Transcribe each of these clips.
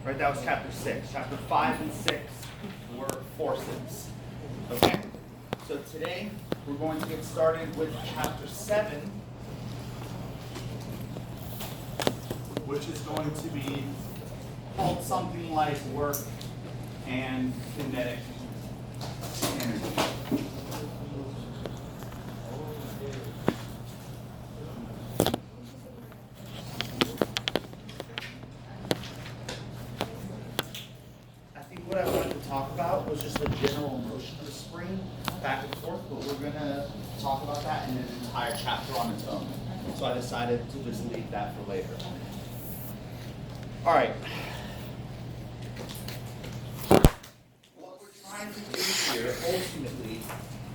Right, that was chapter 6. Chapter 5 and 6 were forces. Okay? So today we're going to get started with chapter 7, which is going to be called something like work and kinetic energy. What I wanted to talk about was just the general motion of the spring back and forth, but we're going to talk about that in an entire chapter on its own. So I decided to just leave that for later. All right. What we're trying to do here, ultimately,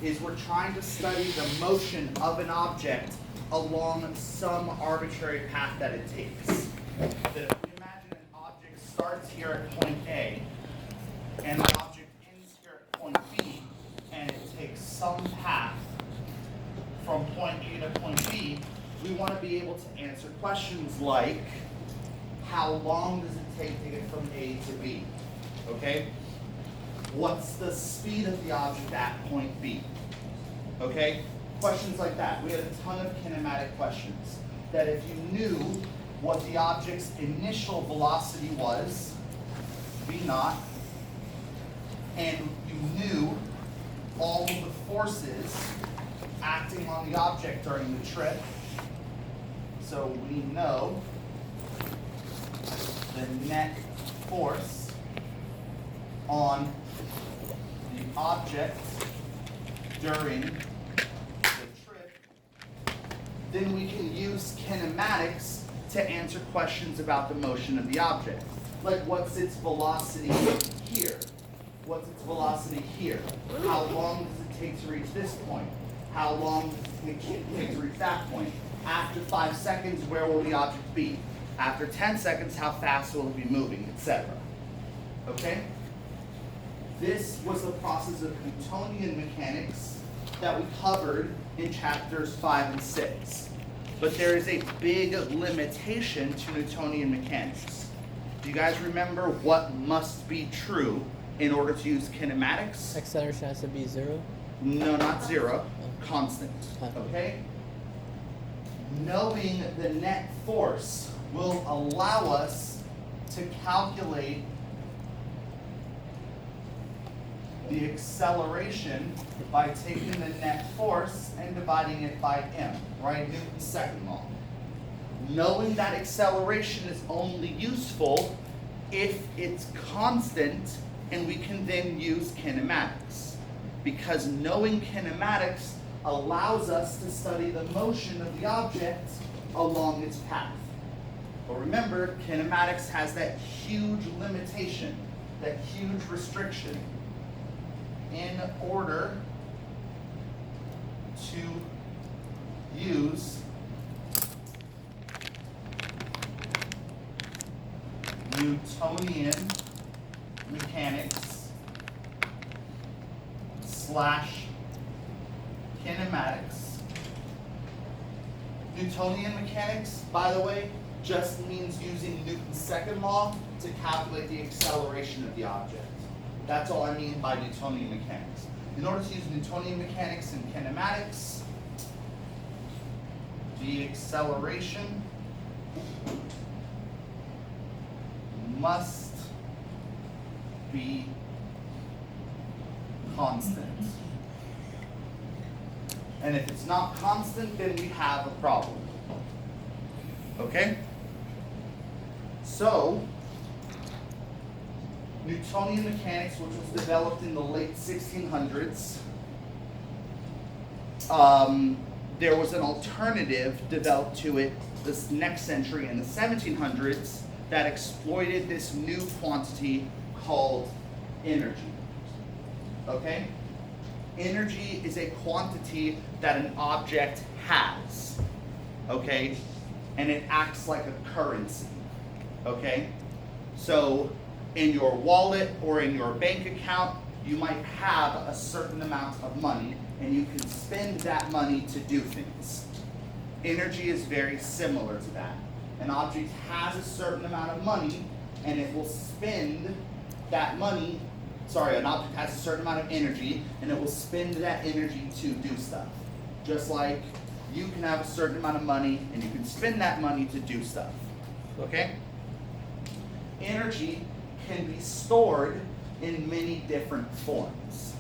is we're trying to study the motion of an object along some arbitrary path that it takes. That if we imagine an object starts here at point A, and the object ends here at point B, and it takes some path from point A to point B, we want to be able to answer questions like, how long does it take to get from A to B? Okay? What's the speed of the object at point B? Okay? Questions like that. We had a ton of kinematic questions that if you knew what the object's initial velocity was, V naught, and you knew all of the forces acting on the object during the trip, so we know the net force on the object during the trip, then we can use kinematics to answer questions about the motion of the object. Like, what's its velocity here? What's its velocity here? How long does it take to reach this point? How long does it take to reach that point? After 5 seconds, where will the object be? After 10 seconds, how fast will it be moving, etc. Okay? This was the process of Newtonian mechanics that we covered in chapters 5 and 6. But there is a big limitation to Newtonian mechanics. Do you guys remember what must be true in order to use kinematics? Acceleration has to be 0? No, not 0. Constant. Okay? Knowing the net force will allow us to calculate the acceleration by taking the net force and dividing it by m, right? Newton's second law. Knowing that acceleration is only useful if it's constant, and we can then use kinematics. Because knowing kinematics allows us to study the motion of the object along its path. But remember, kinematics has that huge limitation, that huge restriction. In order to use Newtonian mechanics / kinematics. Newtonian mechanics, by the way, just means using Newton's second law to calculate the acceleration of the object. That's all I mean by Newtonian mechanics. In order to use Newtonian mechanics and kinematics, the acceleration must be constant. And if it's not constant, then we have a problem. Okay? So, Newtonian mechanics, which was developed in the late 1600s, there was an alternative developed to it this next century in the 1700s that exploited this new quantity called energy. Okay? Energy is a quantity that an object has. Okay? And it acts like a currency. Okay? So, in your wallet or in your bank account, you might have a certain amount of money, and you can spend that money to do things. Energy is very similar to that. An object has a certain amount of money, and it will spend that money. Sorry, an object has a certain amount of energy, and it will spend that energy to do stuff. Just like you can have a certain amount of money, and you can spend that money to do stuff. Okay? Energy can be stored in many different forms.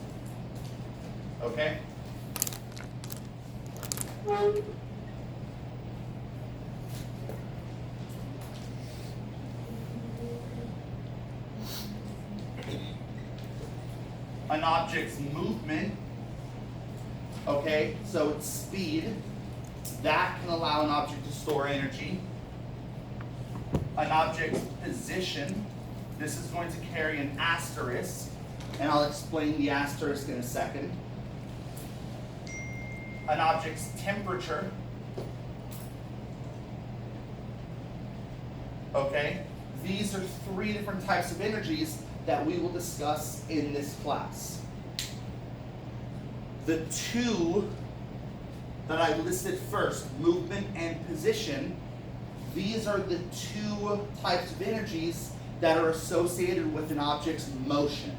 Okay? An object's movement, okay, so its speed, that can allow an object to store energy. An object's position, this is going to carry an asterisk, and I'll explain the asterisk in a second. An object's temperature, okay, these are three different types of energies that we will discuss in this class. The two that I listed first, movement and position, these are the two types of energies that are associated with an object's motion,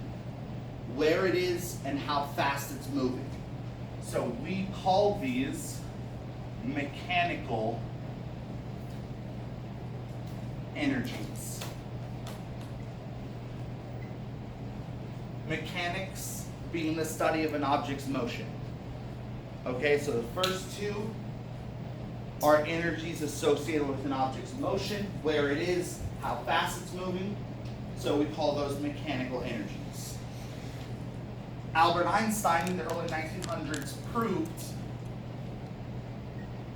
where it is and how fast it's moving. So we call these mechanical energies. Mechanics being the study of an object's motion. Okay, so the first two are energies associated with an object's motion, where it is, how fast it's moving. So we call those mechanical energies. Albert Einstein in the early 1900s proved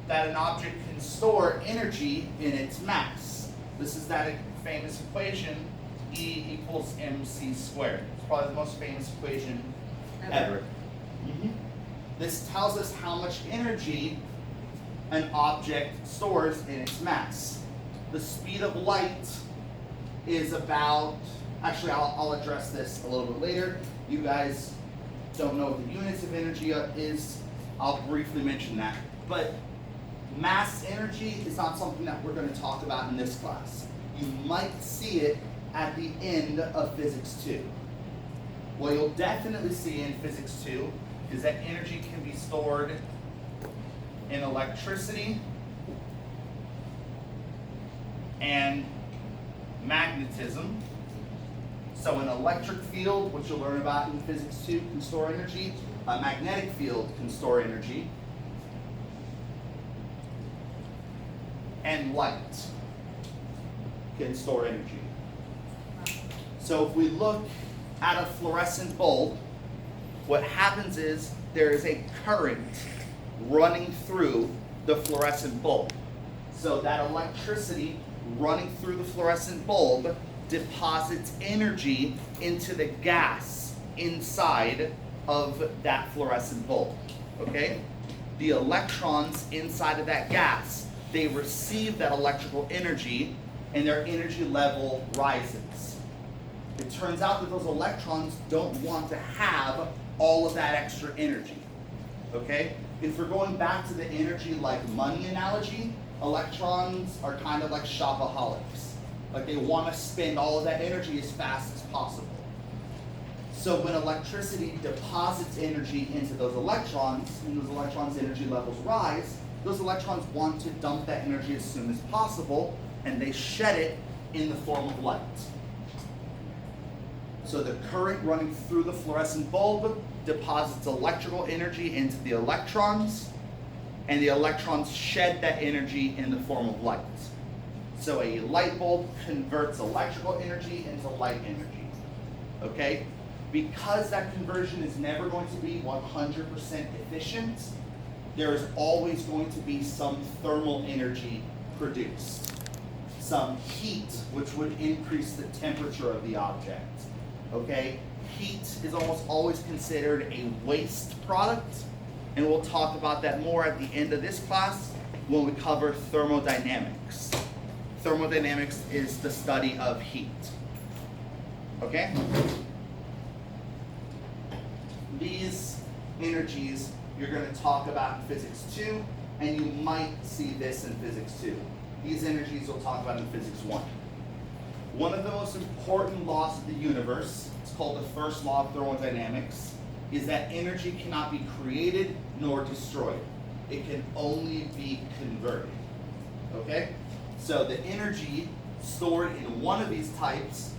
that an object can store energy in its mass. This is that famous equation, E equals mc squared. It's probably the most famous equation ever. This tells us how much energy an object stores in its mass. The speed of light is about, actually I'll address this a little bit later. You guys don't know what the units of energy is. I'll briefly mention that. But mass energy is not something that we're going to talk about in this class. You might see it at the end of Physics 2. What you'll definitely see in Physics 2 is that energy can be stored in electricity and magnetism. So an electric field, which you'll learn about in Physics 2, can store energy. A magnetic field can store energy. And light can store energy. So if we look at a fluorescent bulb, what happens is there is a current running through the fluorescent bulb. So that electricity running through the fluorescent bulb deposits energy into the gas inside of that fluorescent bulb, okay? The electrons inside of that gas, they receive that electrical energy and their energy level rises. It turns out that those electrons don't want to have all of that extra energy, okay? If we're going back to the energy like money analogy, electrons are kind of like shopaholics. Like they want to spend all of that energy as fast as possible. So when electricity deposits energy into those electrons, and those electrons' energy levels rise, those electrons want to dump that energy as soon as possible, and they shed it in the form of light. So the current running through the fluorescent bulb deposits electrical energy into the electrons, and the electrons shed that energy in the form of light. So a light bulb converts electrical energy into light energy, okay? Because that conversion is never going to be 100% efficient, there is always going to be some thermal energy produced. Some heat, which would increase the temperature of the object. Okay, heat is almost always considered a waste product, and we'll talk about that more at the end of this class when we cover thermodynamics. Thermodynamics is the study of heat. Okay? These energies you're going to talk about in Physics 2, and you might see this in Physics 2. These energies we'll talk about in Physics 1. one of the most important laws of the universe, it's called the first law of thermodynamics, is that energy cannot be created nor destroyed. It can only be converted. Okay? So the energy stored in one of these types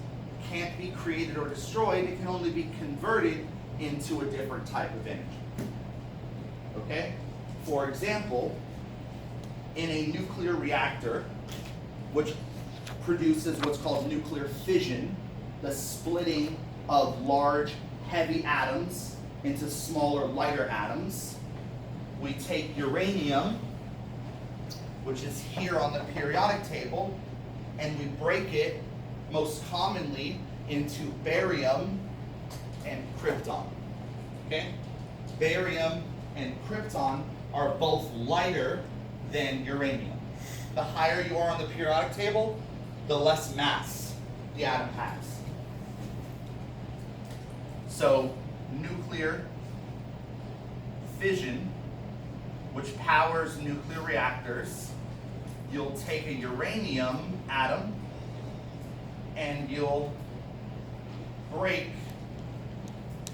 can't be created or destroyed. It can only be converted into a different type of energy. Okay? For example, in a nuclear reactor, which produces what's called nuclear fission, the splitting of large, heavy atoms into smaller, lighter atoms, we take uranium, which is here on the periodic table, and we break it most commonly into barium and krypton. Okay? Barium and krypton are both lighter than uranium. The higher you are on the periodic table, the less mass the atom has. So, nuclear fission, which powers nuclear reactors, you'll take a uranium atom and you'll break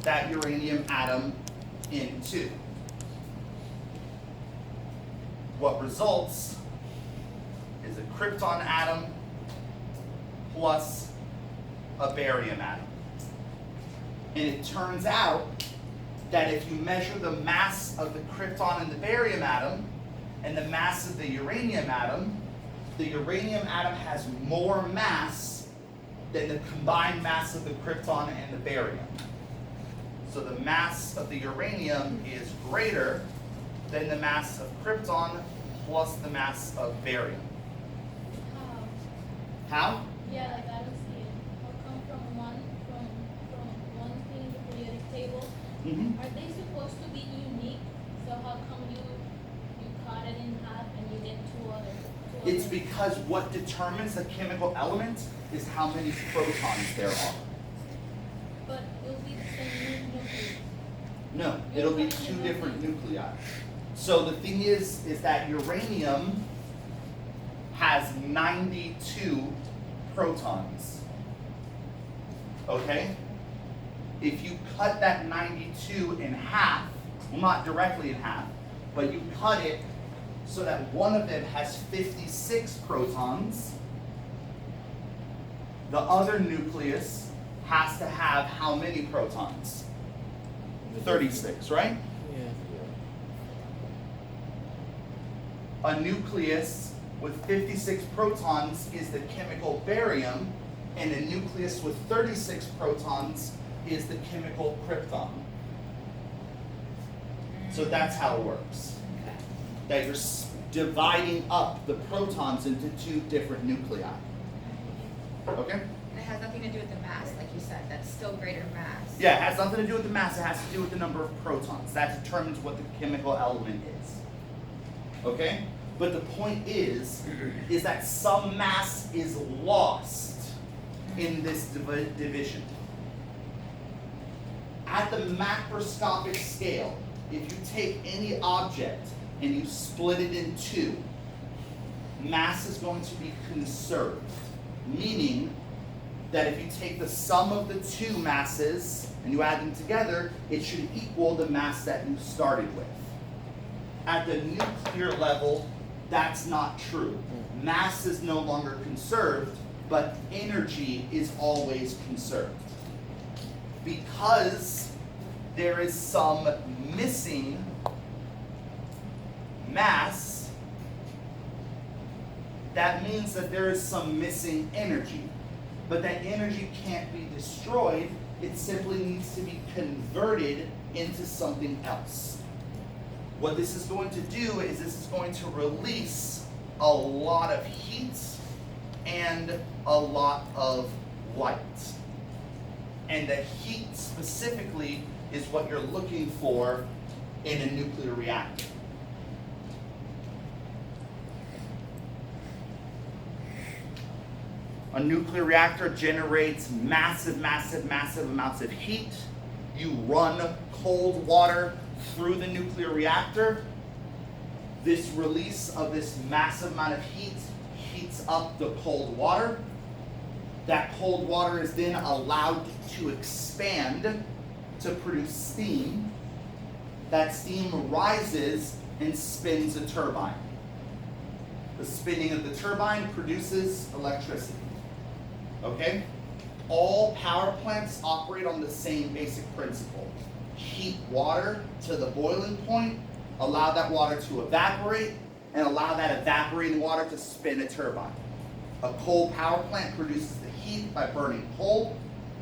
that uranium atom in two. What results is a krypton atom plus a barium atom. And it turns out that if you measure the mass of the krypton and the barium atom and the mass of the uranium atom has more mass than the combined mass of the krypton and the barium. So the mass of the uranium is greater than the mass of krypton plus the mass of barium. How? Yeah, like I don't see it. How come from one thing in the periodic table? Mm-hmm. Are they supposed to be unique? So how come you cut it in half and you get two others? It's because what determines the chemical element is how many protons there are. But it'll be the same nucleus. No, it'll be two different nuclei. So the thing is that uranium has 92 protons. Okay? If you cut that 92 in half, well, not directly in half, but you cut it so that one of them has 56 protons, the other nucleus has to have how many protons? 36, right? A nucleus with 56 protons is the chemical barium, and a nucleus with 36 protons is the chemical krypton. So that's how it works. That you're dividing up the protons into two different nuclei. Okay? And it has nothing to do with the mass, like you said, that's still greater mass. Yeah, it has nothing to do with the mass, it has to do with the number of protons. That determines what the chemical element is. Okay? But the point is that some mass is lost in this division. At the macroscopic scale, if you take any object and you split it in two, mass is going to be conserved. Meaning that if you take the sum of the two masses and you add them together, it should equal the mass that you started with. At the nuclear level, that's not true. Mass is no longer conserved, but energy is always conserved. Because there is some missing mass, that means that there is some missing energy. But that energy can't be destroyed, it simply needs to be converted into something else. What this is going to do is this is going to release a lot of heat and a lot of light. And the heat specifically is what you're looking for in a nuclear reactor. A nuclear reactor generates massive amounts of heat. You run cold water through the nuclear reactor. This release of this massive amount of heat heats up the cold water. That cold water is then allowed to expand to produce steam. That steam rises and spins a turbine. The spinning of the turbine produces electricity. Okay? All power plants operate on the same basic principle. Heat water to the boiling point, allow that water to evaporate, and allow that evaporating water to spin a turbine. A coal power plant produces the heat by burning coal.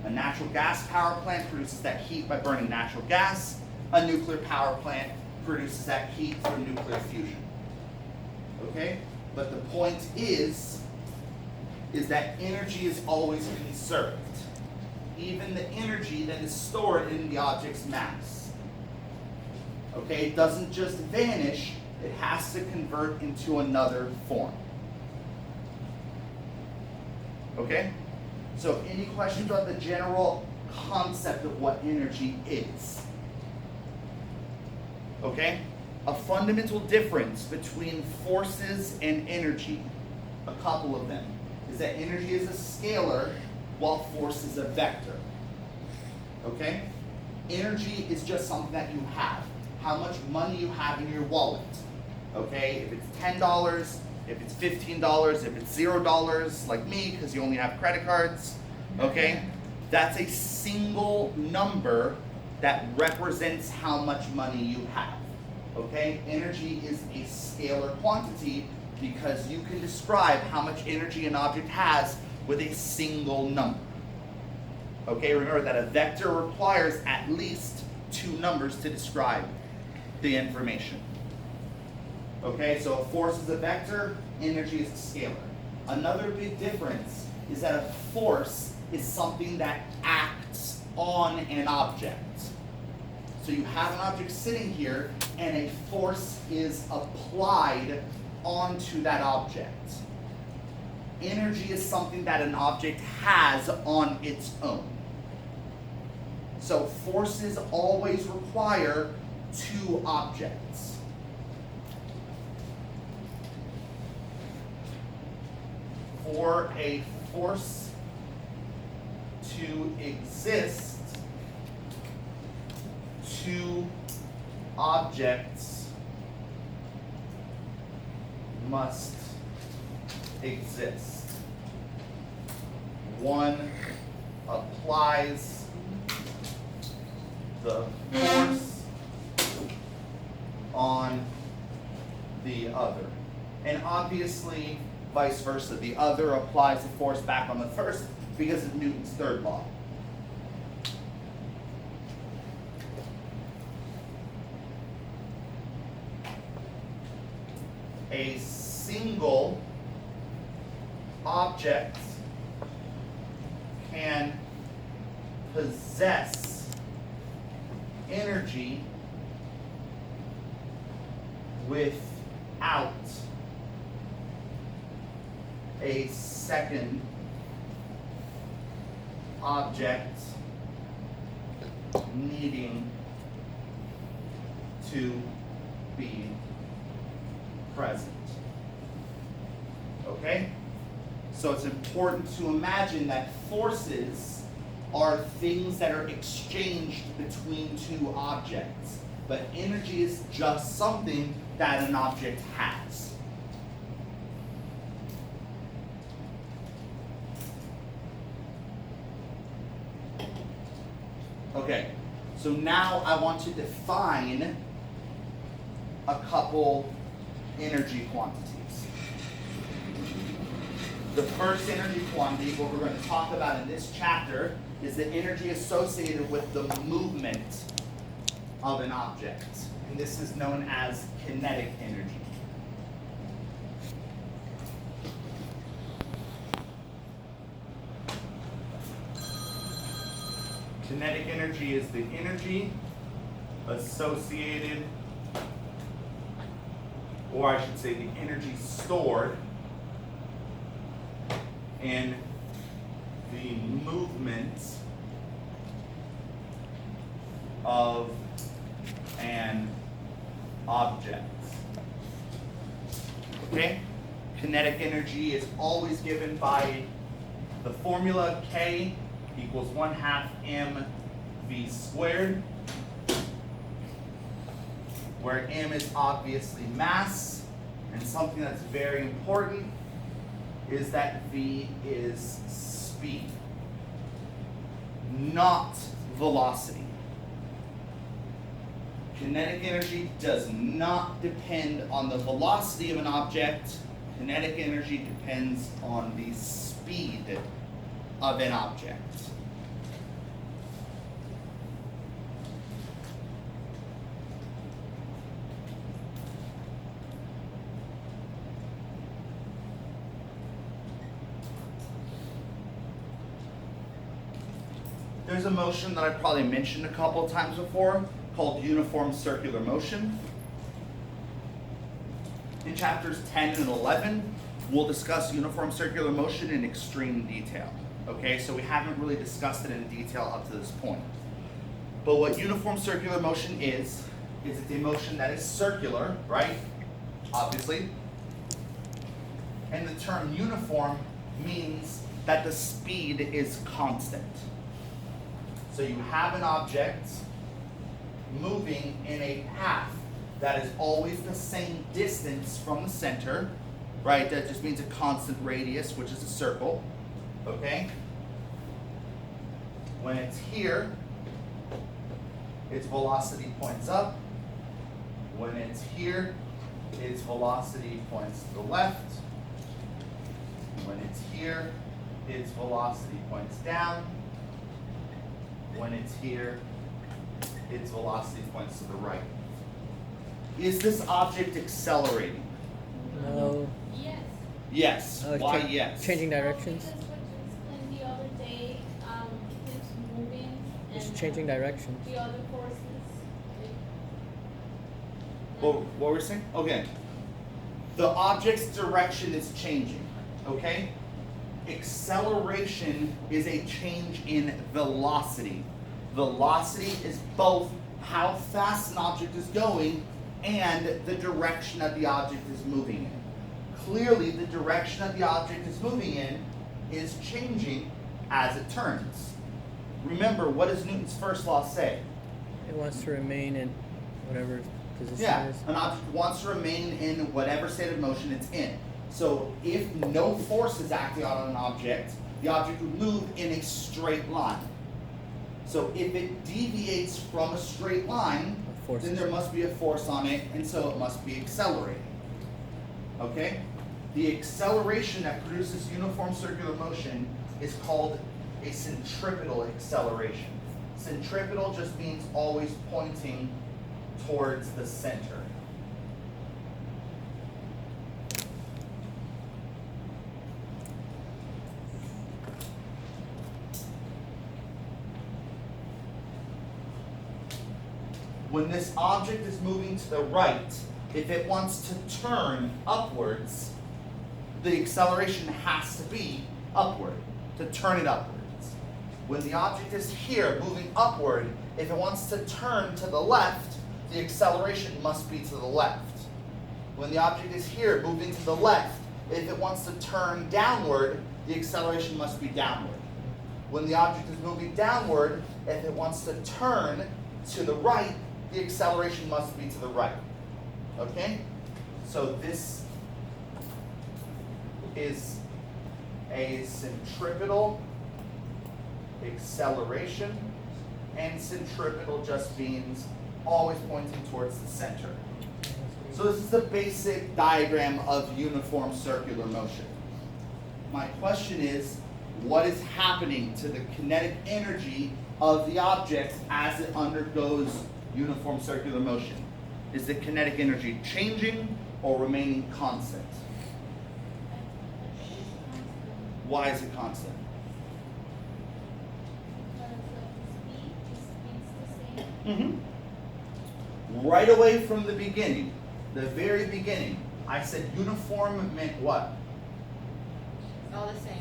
A natural gas power plant produces that heat by burning natural gas. A nuclear power plant produces that heat through nuclear fusion. Okay? But the point is that energy is always conserved. Even the energy that is stored in the object's mass. Okay? It doesn't just vanish, it has to convert into another form. Okay? So any questions about the general concept of what energy is? Okay? A fundamental difference between forces and energy, a couple of them, is that energy is a scalar while force is a vector. Okay? Energy is just something that you have. How much money you have in your wallet. Okay? If it's $10, if it's $15, if it's $0, like me, because you only have credit cards. Okay? That's a single number that represents how much money you have. Okay? Energy is a scalar quantity because you can describe how much energy an object has with a single number. Okay? Remember that a vector requires at least two numbers to describe the information. Okay? So a force is a vector, energy is a scalar. Another big difference is that a force is something that acts on an object. So you have an object sitting here, and a force is applied onto that object. Energy is something that an object has on its own. So forces always require two objects. For a force to exist, two objects must exist. One applies the force on the other. And obviously, vice versa. The other applies the force back on the first because of Newton's third law. A single object can possess energy without a second object needing to be present. Okay? So it's important to imagine that forces are things that are exchanged between two objects, but energy is just something that an object has. Okay, so now I want to define a couple energy quantities. The first energy quantity, what we're going to talk about in this chapter, is the energy associated with the movement of an object. And this is known as kinetic energy. Kinetic energy is the energy associated, or I should say the energy stored in the movement of an object. Okay? Kinetic energy is always given by the formula K equals 1/2 mv squared, where m is obviously mass, and something that's very important is that v is speed, not velocity. Kinetic energy does not depend on the velocity of an object. Kinetic energy depends on the speed of an object. There's a motion that I probably mentioned a couple of times before called uniform circular motion. In chapters 10 and 11, we'll discuss uniform circular motion in extreme detail. Okay, so we haven't really discussed it in detail up to this point. But what uniform circular motion is it's a motion that is circular, right? Obviously. And the term uniform means that the speed is constant. So you have an object moving in a path that is always the same distance from the center, right? That just means a constant radius, which is a circle, okay? When it's here, its velocity points up. When it's here, its velocity points to the left. When it's here, its velocity points down. When it's here, its velocity points to the right. Is this object accelerating? No. Yes. Yes. Oh, it's Why cha- yes? Changing directions. Because what you explained the other day, it keeps moving and It's changing directions. the other forces. What were we saying? Okay. The object's direction is changing, okay? Acceleration is a change in velocity. Velocity is both how fast an object is going and the direction that the object is moving in. Clearly, the direction that the object is moving in is changing as it turns. Remember, what does Newton's first law say? It wants to remain in whatever position Yeah, it is. an object wants to remain in whatever state of motion it's in. So if no force is acting on an object, the object would move in a straight line. So if it deviates from a straight line, A force then is- there must be a force on it, and so it must be accelerating. Okay? The acceleration that produces uniform circular motion is called a centripetal acceleration. Centripetal just means always pointing towards the center. When this object is moving to the right, if it wants to turn upwards, the acceleration has to be upward, to turn it upwards. When the object is here, moving upward, if it wants to turn to the left, the acceleration must be to the left. When the object is here, moving to the left, if it wants to turn downward, the acceleration must be downward. When the object is moving downward, if it wants to turn to the right, the acceleration must be to the right. Okay? So this is a centripetal acceleration, and centripetal just means always pointing towards the center. So this is the basic diagram of uniform circular motion. My question is, what is happening to the kinetic energy of the object as it undergoes uniform circular motion? Is the kinetic energy changing or remaining constant? Why is it constant? Right away from the beginning, the very beginning, I said uniform meant what? All the same.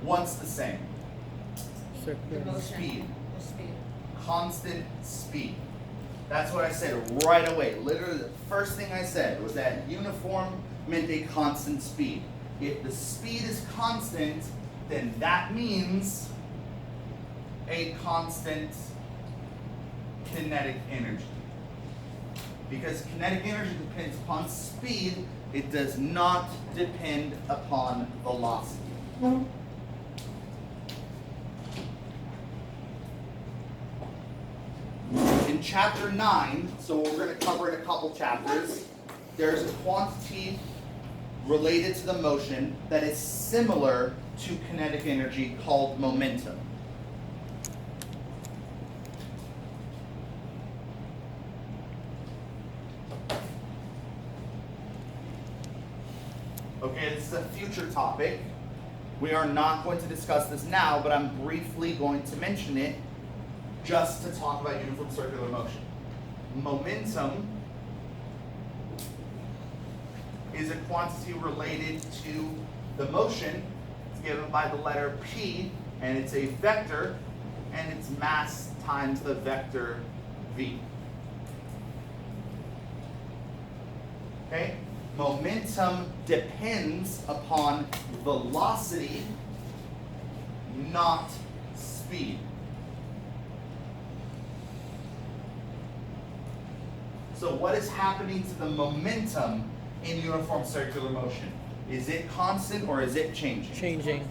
What's the same? The Circular. motion. Speed. The speed. Constant speed. That's what I said right away. Literally, the first thing I said was that uniform meant a constant speed. If the speed is constant, then that means a constant kinetic energy. Because kinetic energy depends upon speed, it does not depend upon velocity. In chapter 9, so we're going to cover in a couple chapters, there's a quantity related to the motion that is similar to kinetic energy called momentum. Okay, this is a future topic. We are not going to discuss this now, but I'm briefly going to mention it just to talk about uniform circular motion. Momentum is a quantity related to the motion. It's given by the letter P, and it's a vector, and it's mass times the vector V. Okay? Momentum depends upon velocity, not speed. So what is happening to the momentum in uniform circular motion? Is it constant or is it changing? Changing.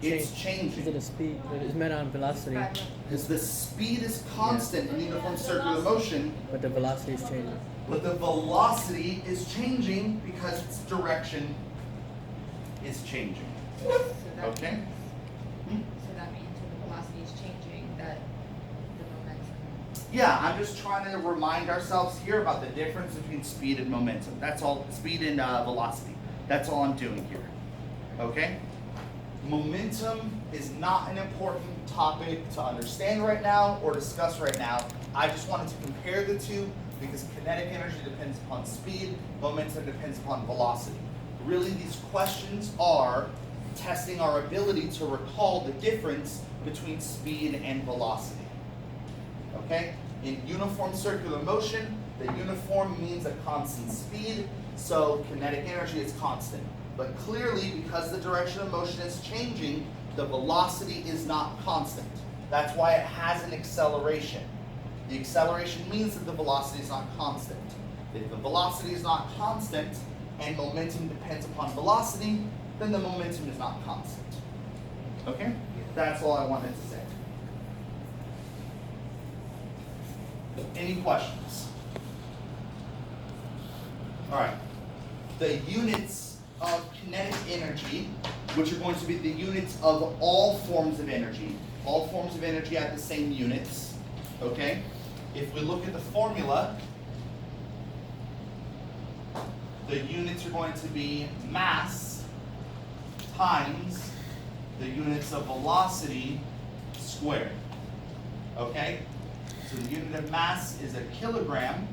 It's Is it changing. a speed? It's meant on velocity, Because the speed is constant in uniform circular motion, but the velocity is changing. but the velocity is changing because its direction is changing. So that Okay? means, so that means when the velocity is changing, that the momentum. Yeah, I'm just trying to remind ourselves here about the difference between speed and momentum. That's all, speed and velocity. That's all I'm doing here. Okay? Momentum is not an important topic to understand right now or discuss right now. I just wanted to compare the two because kinetic energy depends upon speed, momentum depends upon velocity. Really, these questions are testing our ability to recall the difference between speed and velocity. Okay? In uniform circular motion, the uniform means a constant speed, so kinetic energy is constant. But clearly, because the direction of motion is changing, the velocity is not constant. That's why it has an acceleration. The acceleration means that the velocity is not constant. If the velocity is not constant and momentum depends upon velocity, then the momentum is not constant. Okay? That's all I wanted to say. Any questions? All right. The units of kinetic energy, which are going to be the units of all forms of energy. All forms of energy have the same units. Okay? If we look at the formula, the units are going to be mass times the units of velocity squared. Okay? So the unit of mass is a kilogram,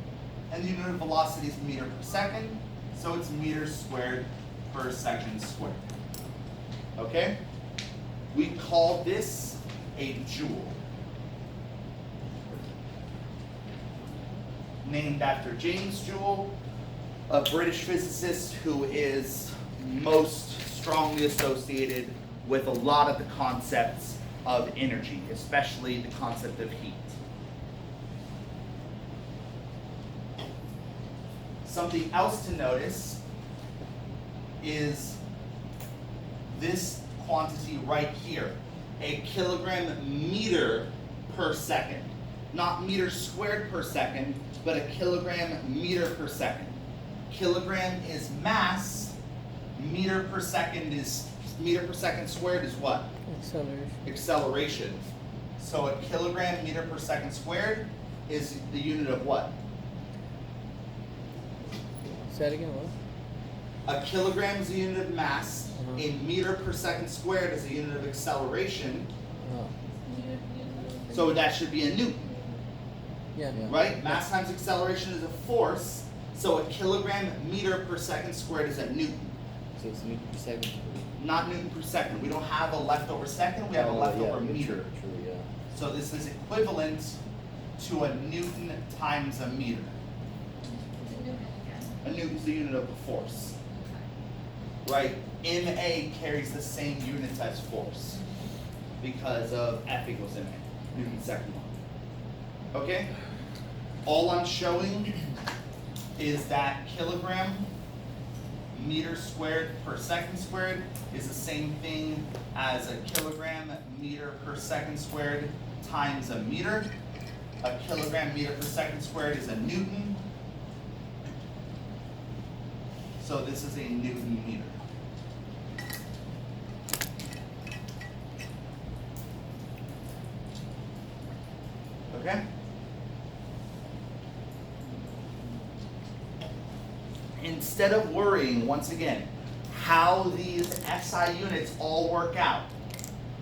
and the unit of velocity is meter per second, so it's meters squared per second squared. Okay? We call this a joule. Named after James Joule, a British physicist who is most strongly associated with a lot of the concepts of energy, especially the concept of heat. Something else to notice is this quantity right here, a kilogram meter per second. Not meters squared per second, but a kilogram meter per second. Kilogram is mass, meter per second squared is what? Acceleration. Acceleration. So a kilogram meter per second squared is the unit of what? Say it again. What? A kilogram is a unit of mass. Uh-huh. A meter per second squared is a unit of acceleration. Oh. So that should be a newton, Yeah. right? Mass times acceleration is a force. So a kilogram meter per second squared is a newton, So it's newton per second. not newton per second. We don't have a leftover second, we have a leftover meter. True, yeah. So this is equivalent to a newton times a meter. It's a Newton again. A newton's the unit of the force. right? MA carries the same units as force because of F equals MA, Newton's second law. Okay? All I'm showing is that kilogram meter squared per second squared is the same thing as a kilogram meter per second squared times a meter. A kilogram meter per second squared is a Newton. So this is a Newton meter. Okay? Instead of worrying, once again, how these SI units all work out,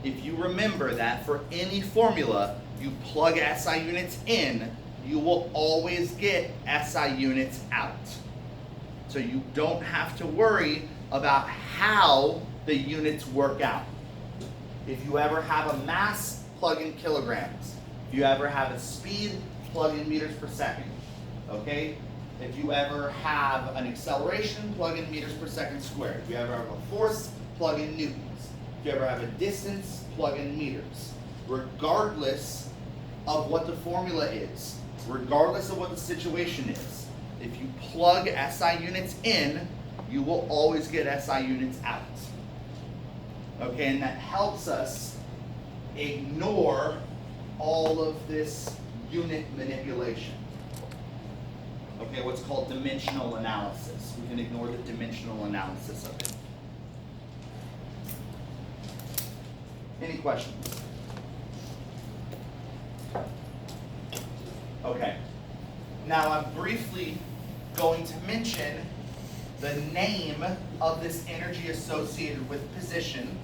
if you remember that for any formula, you plug SI units in, you will always get SI units out. So you don't have to worry about how the units work out. If you ever have a mass, plug in kilograms. If you ever have a speed, plug in meters per second. Okay? If you ever have an acceleration, plug in meters per second squared. If you ever have a force, plug in newtons. If you ever have a distance, plug in meters. Regardless of what the formula is, regardless of what the situation is, if you plug SI units in, you will always get SI units out. Okay, and that helps us ignore all of this unit manipulation. Okay, what's called dimensional analysis. We can ignore the dimensional analysis of it. Any questions? Okay. Now I'm briefly going to mention the name of this energy associated with position,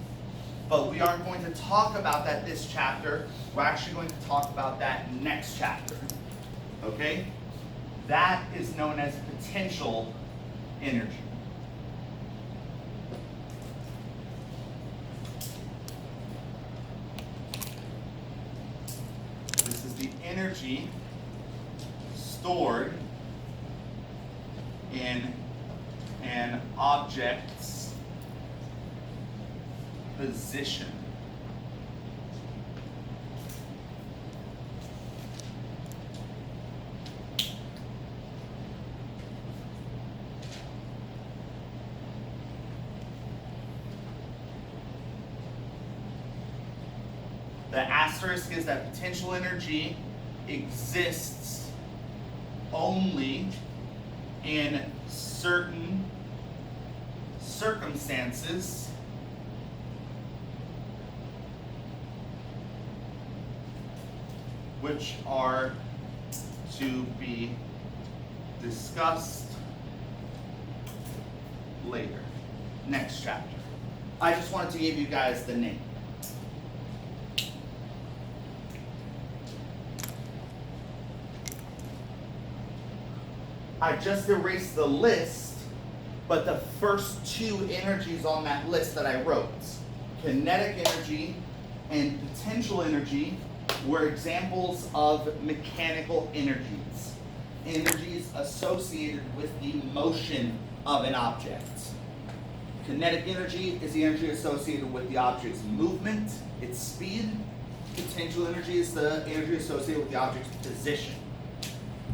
but we aren't going to talk about that this chapter. We're actually going to talk about that next chapter. Okay? That is known as potential energy. This is the energy stored in an object's position. The asterisk is that potential energy exists only in certain circumstances which are to be discussed later. Next chapter. I just wanted to give you guys the name. I just erased the list, but the first two energies on that list that I wrote, kinetic energy and potential energy, were examples of mechanical energies. Energies associated with the motion of an object. Kinetic energy is the energy associated with the object's movement, its speed. Potential energy is the energy associated with the object's position.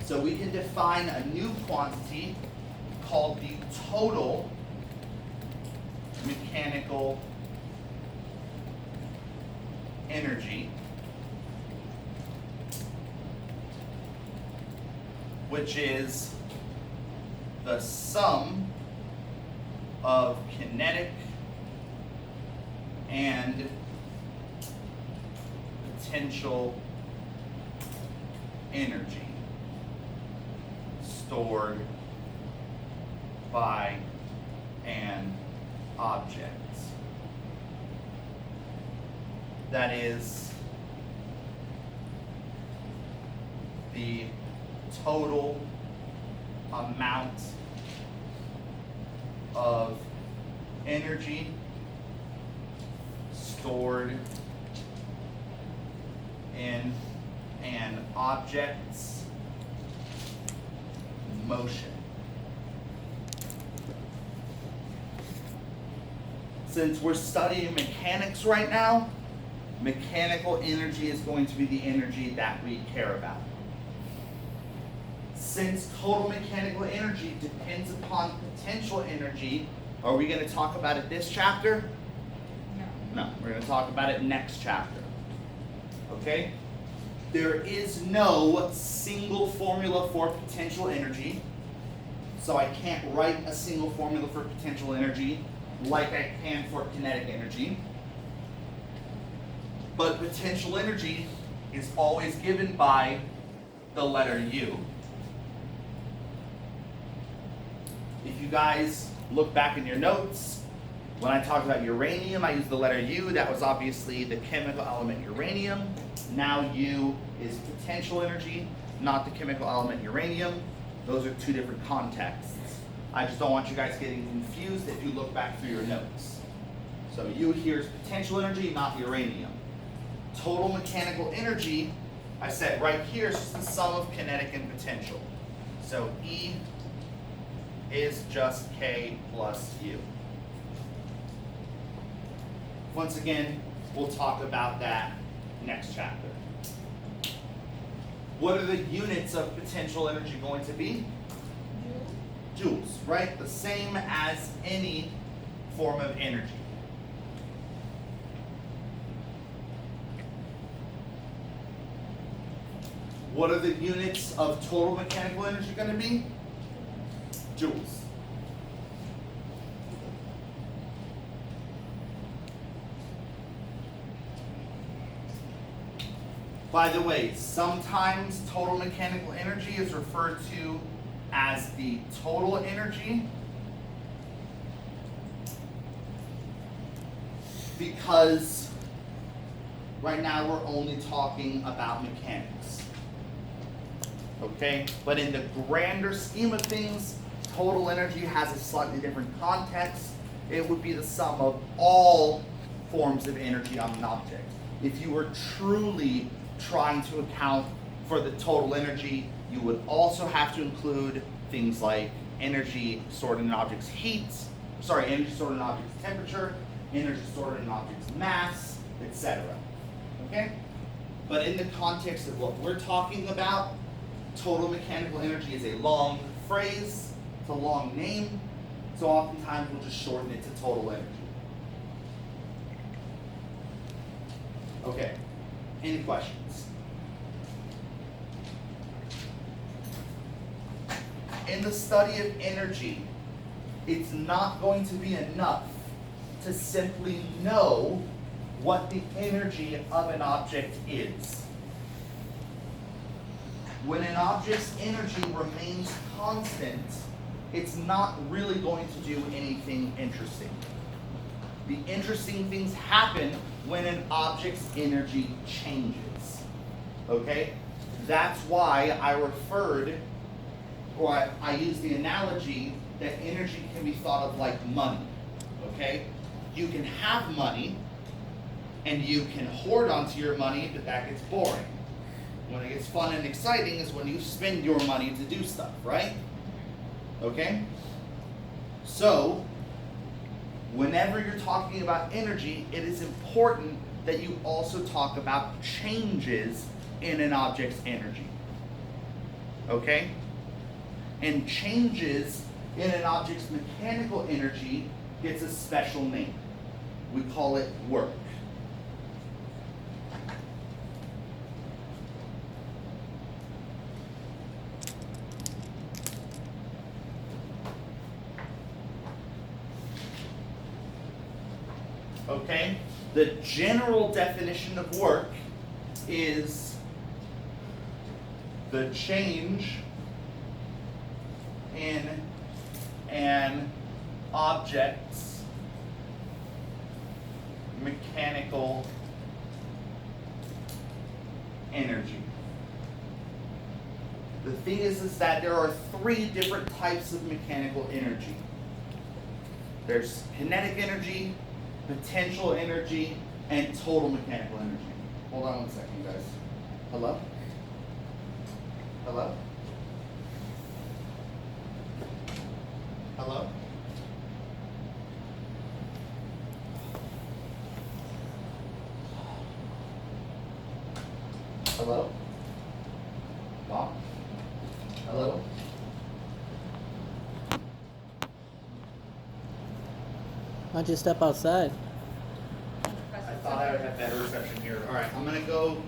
So we can define a new quantity called the total mechanical energy, which is the sum of kinetic and potential energy stored by an object. That is the total amount of energy stored in an object's motion. since we're studying mechanics right now, mechanical energy is going to be the energy that we care about. Since total mechanical energy depends upon potential energy, are we going to talk about it this chapter? No. No, we're going to talk about it next chapter. Okay? There is no single formula for potential energy, so I can't write a single formula for potential energy like I can for kinetic energy. But potential energy is always given by the letter U. If you guys look back in your notes, when I talked about uranium, I used the letter U. That was obviously the chemical element uranium. Now U is potential energy, not the chemical element uranium. Those are two different contexts. I just don't want you guys getting confused if you look back through your notes. So U here is potential energy, not uranium. Total mechanical energy, I said right here, is just the sum of kinetic and potential. So E is just K plus U. Once again, we'll talk about that next chapter. What are the units of potential energy going to be? Joules, right? The same as any form of energy. What are the units of total mechanical energy going to be? Joules. By the way, sometimes total mechanical energy is referred to as the total energy because right now we're only talking about mechanics. Okay? But in the grander scheme of things, total energy has a slightly different context. It would be the sum of all forms of energy on an object. If you were truly trying to account for the total energy, you would also have to include things like energy stored in an object's energy stored in an object's temperature, energy stored in an object's mass, etc. Okay? But in the context of what we're talking about, total mechanical energy is a long phrase, it's a long name, so oftentimes we'll just shorten it to total energy. Okay, any questions? In the study of energy, it's not going to be enough to simply know what the energy of an object is. When an object's energy remains constant, it's not really going to do anything interesting. The interesting things happen when an object's energy changes. Okay? That's why I referred, or I used the analogy that energy can be thought of like money. Okay? You can have money, and you can hoard onto your money, but that gets boring. When it gets fun and exciting is when you spend your money to do stuff, right? Okay? So, whenever you're talking about energy, it is important that you also talk about changes in an object's energy. Okay? And changes in an object's mechanical energy gets a special name. We call it work. Okay? The general definition of work is the change in an object's mechanical energy. The thing is that there are three different types of mechanical energy. There's kinetic energy, potential energy, and total mechanical energy. Hold on 1 second, guys. Hello? Hello? Hello? Hello? Bob? Hello? Why don't you step outside? I thought I would have better reception here. Alright, I'm gonna go